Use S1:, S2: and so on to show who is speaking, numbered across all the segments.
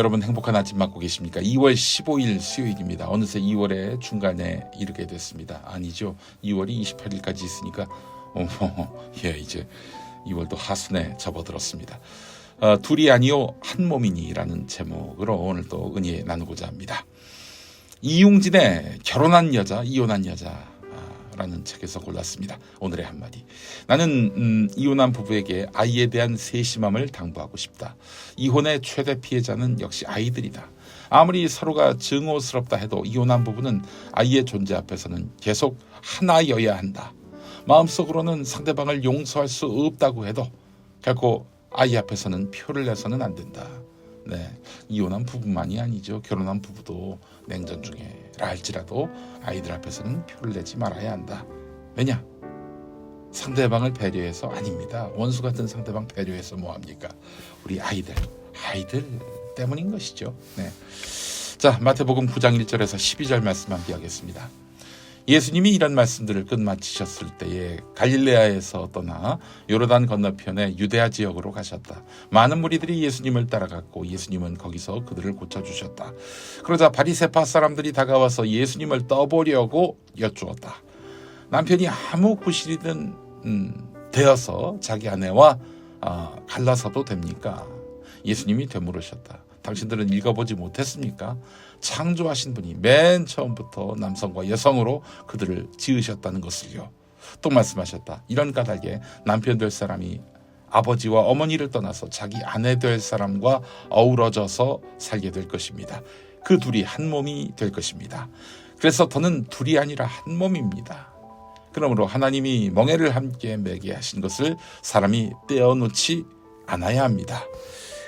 S1: 여러분 행복한 아침 맞고 계십니까? 2월 15일 수요일입니다. 어느새 2월의 중간에 이르게 됐습니다. 아니죠. 2월이 28일까지 있으니까 이제 2월도 하순에 접어들었습니다. 둘이 아니요 한 몸이니라는 제목으로 오늘 또 은혜 나누고자 합니다. 이용진의 결혼한 여자, 이혼한 여자라는 책에서 골랐습니다. 오늘의 한마디. 나는 이혼한 부부에게 아이에 대한 세심함을 당부하고 싶다. 이혼의 최대 피해자는 역시 아이들이다. 아무리 서로가 증오스럽다 해도 이혼한 부부는 아이의 존재 앞에서는 계속 하나여야 한다. 마음속으로는 상대방을 용서할 수 없다고 해도 결코 아이 앞에서는 표를 내서는 안 된다. 네, 이혼한 부부만이 아니죠. 결혼한 부부도 냉전 중에라 할지라도 아이들 앞에서는 표를 내지 말아야 한다. 왜냐? 상대방을 배려해서 아닙니다. 원수 같은 상대방 배려해서 뭐합니까? 우리 아이들 때문인 것이죠. 네. 자, 마태복음 9장 1절에서 12절 말씀 함께 하겠습니다. 예수님이 이런 말씀들을 끝마치셨을 때에 갈릴레아에서 떠나 요르단 건너편의 유대아 지역으로 가셨다. 많은 무리들이 예수님을 따라갔고 예수님은 거기서 그들을 고쳐주셨다. 그러자 바리새파 사람들이 다가와서 예수님을 떠보려고 여쭈었다. 남편이 아무 구실이든 되어서 자기 아내와 갈라서도 됩니까? 예수님이 되물으셨다. 당신들은 읽어보지 못했습니까? 창조하신 분이 맨 처음부터 남성과 여성으로 그들을 지으셨다는 것을요. 또 말씀하셨다. 이런 까닭에 남편 될 사람이 아버지와 어머니를 떠나서 자기 아내 될 사람과 어우러져서 살게 될 것입니다. 그 둘이 한 몸이 될 것입니다. 그래서 더는 둘이 아니라 한 몸입니다. 그러므로 하나님이 멍에를 함께 매게 하신 것을 사람이 떼어놓지 않아야 합니다.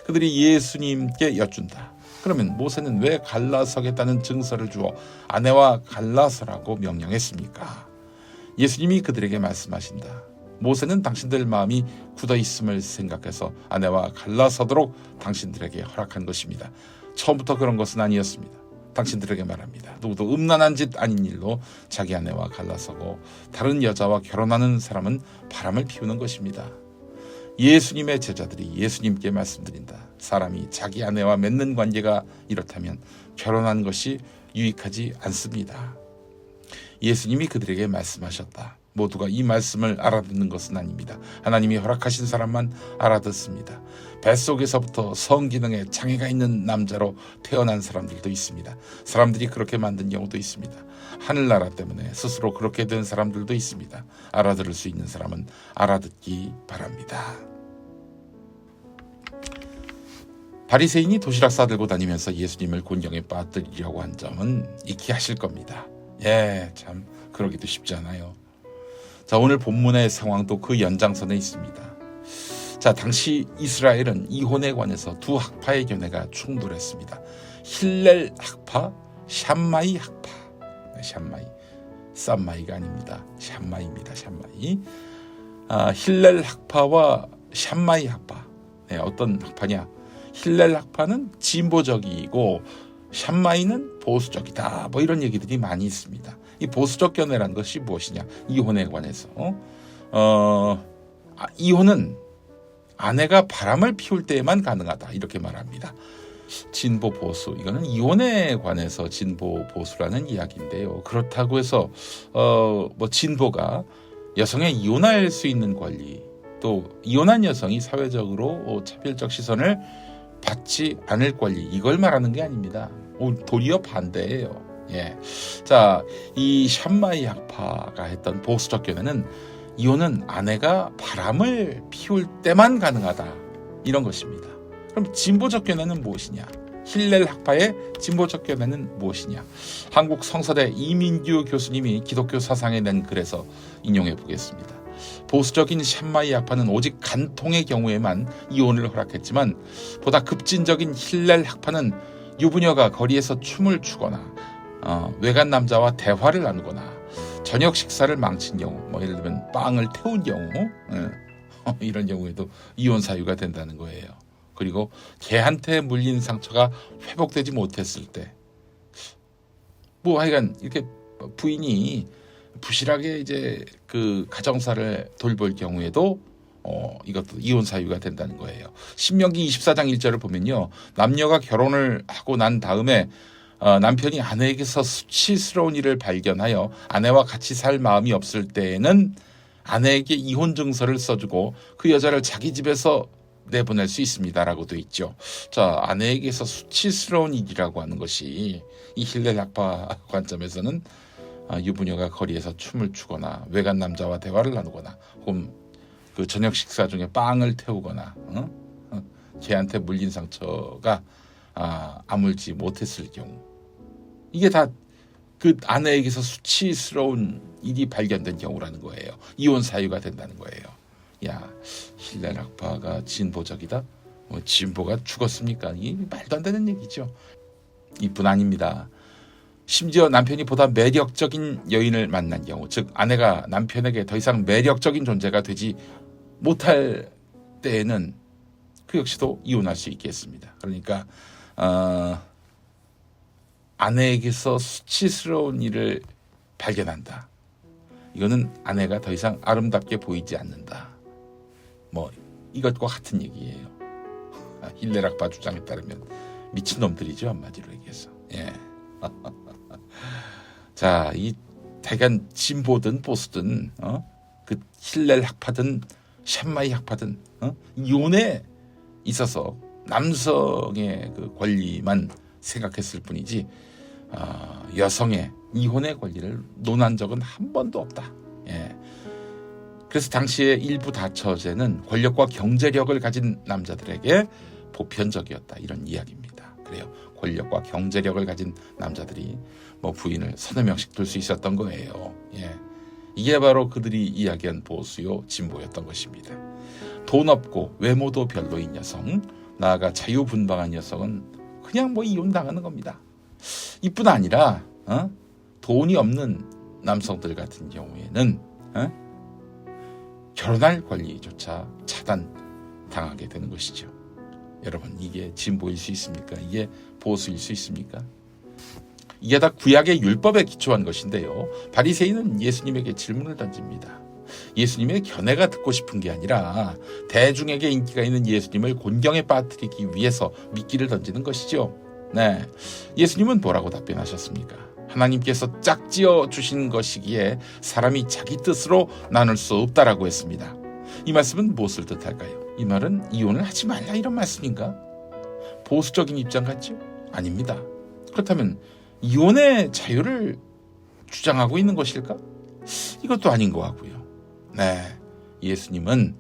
S1: 그들이 예수님께 여쭌다. 그러면 모세는 왜 갈라서겠다는 증서를 주어 아내와 갈라서라고 명령했습니까? 예수님이 그들에게 말씀하신다. 모세는 당신들 마음이 굳어 있음을 생각해서 아내와 갈라서도록 당신들에게 허락한 것입니다. 처음부터 그런 것은 아니었습니다. 당신들에게 말합니다. 누구도 음란한 짓 아닌 일로 자기 아내와 갈라서고 다른 여자와 결혼하는 사람은 바람을 피우는 것입니다. 예수님의 제자들이 예수님께 말씀드린다. 사람이 자기 아내와 맺는 관계가 이렇다면 결혼한 것이 유익하지 않습니다. 예수님이 그들에게 말씀하셨다. 모두가 이 말씀을 알아듣는 것은 아닙니다. 하나님이 허락하신 사람만 알아듣습니다. 뱃속에서부터 성기능에 장애가 있는 남자로 태어난 사람들도 있습니다. 사람들이 그렇게 만든 경우도 있습니다. 하늘나라 때문에 스스로 그렇게 된 사람들도 있습니다. 알아들을 수 있는 사람은 알아듣기 바랍니다. 바리새인이 도시락 싸들고 다니면서 예수님을 곤경에 빠뜨리려고 한 점은 익히 하실 겁니다. 참 그러기도 쉽지 않아요. 자, 오늘 본문의 상황도 그 연장선에 있습니다. 자, 당시 이스라엘은 이혼에 관해서 두 학파의 견해가 충돌했습니다. 힐렐 학파, 샴마이 학파. 샴마이, 쌈마이가 아닙니다. 샴마이입니다. 샴마이. 힐렐 학파와 샴마이 학파. 어떤 학파냐? 힐렐 학파는 진보적이고 샴마이는 보수적이다. 뭐 이런 얘기들이 많이 있습니다. 이 보수적 견해라는 것이 무엇이냐? 이혼에 관해서 이혼은 아내가 바람을 피울 때에만 가능하다. 이렇게 말합니다. 진보 보수, 이거는 이혼에 관해서 진보 보수라는 이야기인데요. 그렇다고 해서 진보가 여성의 이혼할 수 있는 권리, 또 이혼한 여성이 사회적으로 차별적 시선을 받지 않을 권리, 이걸 말하는 게 아닙니다. 도리어 반대예요. 자, 이 샴마이 학파가 했던 보수적 견해는 이혼은 아내가 바람을 피울 때만 가능하다. 이런 것입니다. 그럼 진보적 견해는 무엇이냐? 힐렐 학파의 진보적 견해는 무엇이냐? 한국 성서대 이민규 교수님이 기독교 사상에 낸 글에서 인용해 보겠습니다. 보수적인 샴마이 학파는 오직 간통의 경우에만 이혼을 허락했지만 보다 급진적인 힐렐 학파는 유부녀가 거리에서 춤을 추거나 외간 남자와 대화를 나누거나 저녁 식사를 망친 경우, 예를 들면 빵을 태운 경우, 이런 경우에도 이혼 사유가 된다는 거예요. 그리고 개한테 물린 상처가 회복되지 못했을 때, 하여간 이렇게 부인이 부실하게 이제 그 가정사를 돌볼 경우에도 이것도 이혼 사유가 된다는 거예요. 신명기 24장 1절을 보면요. 남녀가 결혼을 하고 난 다음에 남편이 아내에게서 수치스러운 일을 발견하여 아내와 같이 살 마음이 없을 때에는 아내에게 이혼 증서를 써주고 그 여자를 자기 집에서 내보낼 수 있습니다라고 돼 있죠. 자, 아내에게서 수치스러운 일이라고 하는 것이 이 힐렐 학파 관점에서는 유부녀가 거리에서 춤을 추거나 외간 남자와 대화를 나누거나 혹은 그 저녁 식사 중에 빵을 태우거나 걔한테 물린 상처가 아물지 못했을 경우, 이게 다 그 아내에게서 수치스러운 일이 발견된 경우라는 거예요. 이혼 사유가 된다는 거예요. 야, 힐렐 학파가 진보적이다? 진보가 죽었습니까? 이게 말도 안 되는 얘기죠. 이뿐 아닙니다. 심지어 남편이 보다 매력적인 여인을 만난 경우, 즉 아내가 남편에게 더 이상 매력적인 존재가 되지 못할 때에는 그 역시도 이혼할 수 있겠습니다. 그러니까 아내에게서 수치스러운 일을 발견한다. 이거는 아내가 더 이상 아름답게 보이지 않는다. 이것과 같은 얘기예요. 힐렐 학파 주장에 따르면 미친놈들이죠, 한마디로 얘기해서. 예. 자, 이 대간 진보든 보수든 그 힐렐 학파든 샴마이 학파든 이혼에 있어서 남성의 그 권리만 생각했을 뿐이지 여성의 이혼의 권리를 논한 적은 한 번도 없다. 예. 그래서 당시의 일부 다처제는 권력과 경제력을 가진 남자들에게 보편적이었다, 이런 이야기입니다. 그래요. 권력과 경제력을 가진 남자들이 부인을 서너 명씩 둘 수 있었던 거예요. 예. 이게 바로 그들이 이야기한 보수요 진보였던 것입니다. 돈 없고 외모도 별로인 여성, 나아가 자유분방한 여성은 그냥 이혼당하는 겁니다. 이뿐 아니라 돈이 없는 남성들 같은 경우에는 결혼할 권리조차 차단당하게 되는 것이죠. 여러분, 이게 진보일 수 있습니까? 이게 보수일 수 있습니까? 이게 다 구약의 율법에 기초한 것인데요. 바리새인은 예수님에게 질문을 던집니다. 예수님의 견해가 듣고 싶은 게 아니라 대중에게 인기가 있는 예수님을 곤경에 빠뜨리기 위해서 미끼를 던지는 것이죠. 네, 예수님은 뭐라고 답변하셨습니까? 하나님께서 짝지어 주신 것이기에 사람이 자기 뜻으로 나눌 수 없다라고 했습니다. 이 말씀은 무엇을 뜻할까요? 이 말은 이혼을 하지 말라, 이런 말씀인가? 보수적인 입장 같죠? 아닙니다. 그렇다면 이혼의 자유를 주장하고 있는 것일까? 이것도 아닌 것 같고요. 네, 예수님은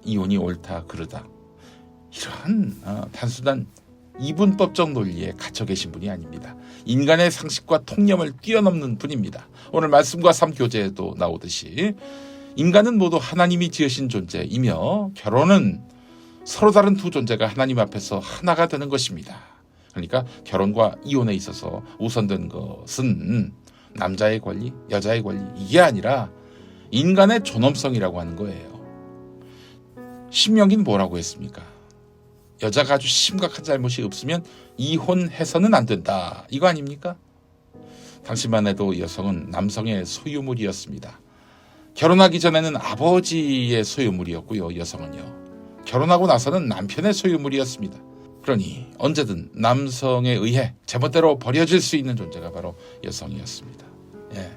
S1: 이혼이 옳다 그르다, 이러한 단순한 이분법적 논리에 갇혀 계신 분이 아닙니다. 인간의 상식과 통념을 뛰어넘는 분입니다. 오늘 말씀과 삶 교재에도 나오듯이 인간은 모두 하나님이 지으신 존재이며 결혼은 서로 다른 두 존재가 하나님 앞에서 하나가 되는 것입니다. 그러니까 결혼과 이혼에 있어서 우선된 것은 남자의 권리, 여자의 권리, 이게 아니라 인간의 존엄성이라고 하는 거예요. 신명기는 뭐라고 했습니까? 여자가 아주 심각한 잘못이 없으면 이혼해서는 안 된다, 이거 아닙니까? 당시만 해도 여성은 남성의 소유물이었습니다. 결혼하기 전에는 아버지의 소유물이었고요, 여성은요. 결혼하고 나서는 남편의 소유물이었습니다. 그러니 언제든 남성에 의해 제멋대로 버려질 수 있는 존재가 바로 여성이었습니다. 예.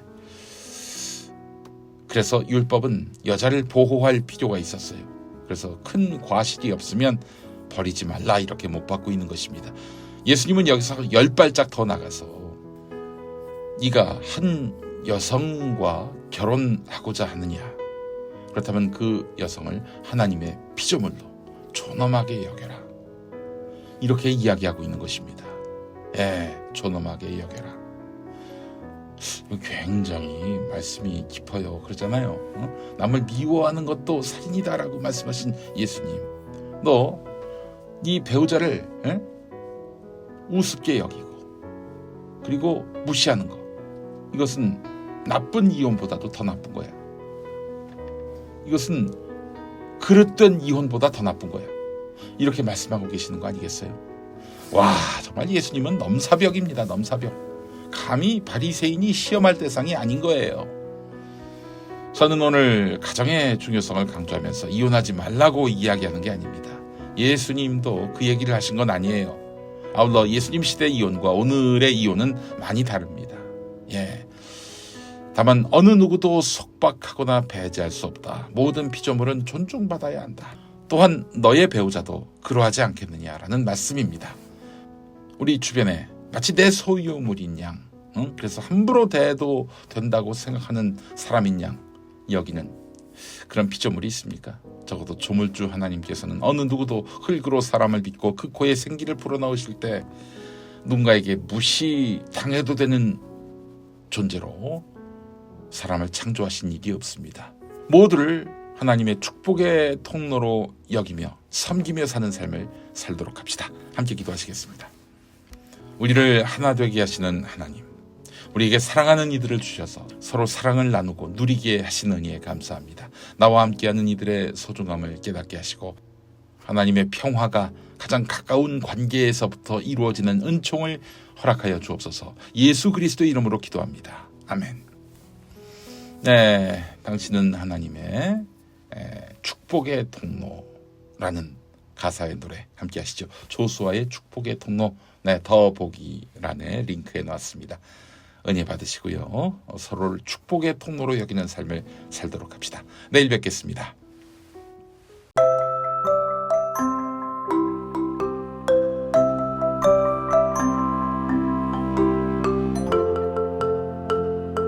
S1: 그래서 율법은 여자를 보호할 필요가 있었어요. 그래서 큰 과실이 없으면 버리지 말라, 이렇게 못 받고 있는 것입니다. 예수님은 여기서 10발짝 더 나가서 네가 한 여성과 결혼하고자 하느냐, 그렇다면 그 여성을 하나님의 피조물로 존엄하게 여겨라, 이렇게 이야기하고 있는 것입니다. 예, 존엄하게 여겨라. 굉장히 말씀이 깊어요. 그러잖아요. 남을 미워하는 것도 살인이다라고 말씀하신 예수님, 너 네 배우자를 우습게 여기고 그리고 무시하는 것, 이것은 나쁜 이혼보다도 더 나쁜 거야. 이것은 그릇된 이혼보다 더 나쁜 거야. 이렇게 말씀하고 계시는 거 아니겠어요? 와, 정말 예수님은 넘사벽입니다. 넘사벽. 감히 바리새인이 시험할 대상이 아닌 거예요. 저는 오늘 가정의 중요성을 강조하면서 이혼하지 말라고 이야기하는 게 아닙니다. 예수님도 그 얘기를 하신 건 아니에요. 아울러 예수님 시대 이혼과 오늘의 이혼은 많이 다릅니다. 다만 어느 누구도 속박하거나 배제할 수 없다. 모든 피조물은 존중받아야 한다. 또한 너의 배우자도 그러하지 않겠느냐라는 말씀입니다. 우리 주변에 마치 내 소유물인 양, 그래서 함부로 대해도 된다고 생각하는 사람인 양 여기는 그런 피조물이 있습니까? 적어도 조물주 하나님께서는 어느 누구도 흙으로 사람을 빚고 그 코에 생기를 불어넣으실 때 누군가에게 무시당해도 되는 존재로 사람을 창조하신 일이 없습니다. 모두를 하나님의 축복의 통로로 여기며 섬기며 사는 삶을 살도록 합시다. 함께 기도하시겠습니다. 우리를 하나 되게 하시는 하나님, 우리에게 사랑하는 이들을 주셔서 서로 사랑을 나누고 누리게 하시는 은혜에 감사합니다. 나와 함께하는 이들의 소중함을 깨닫게 하시고 하나님의 평화가 가장 가까운 관계에서부터 이루어지는 은총을 허락하여 주옵소서. 예수 그리스도의 이름으로 기도합니다. 아멘. 네, 당신은 하나님의 축복의 통로라는 가사의 노래 함께 하시죠. 조수아의 축복의 통로, 더보기란에 링크해 놨습니다. 은혜 받으시고요. 서로를 축복의 통로로 여기는 삶을 살도록 합시다. 내일 뵙겠습니다.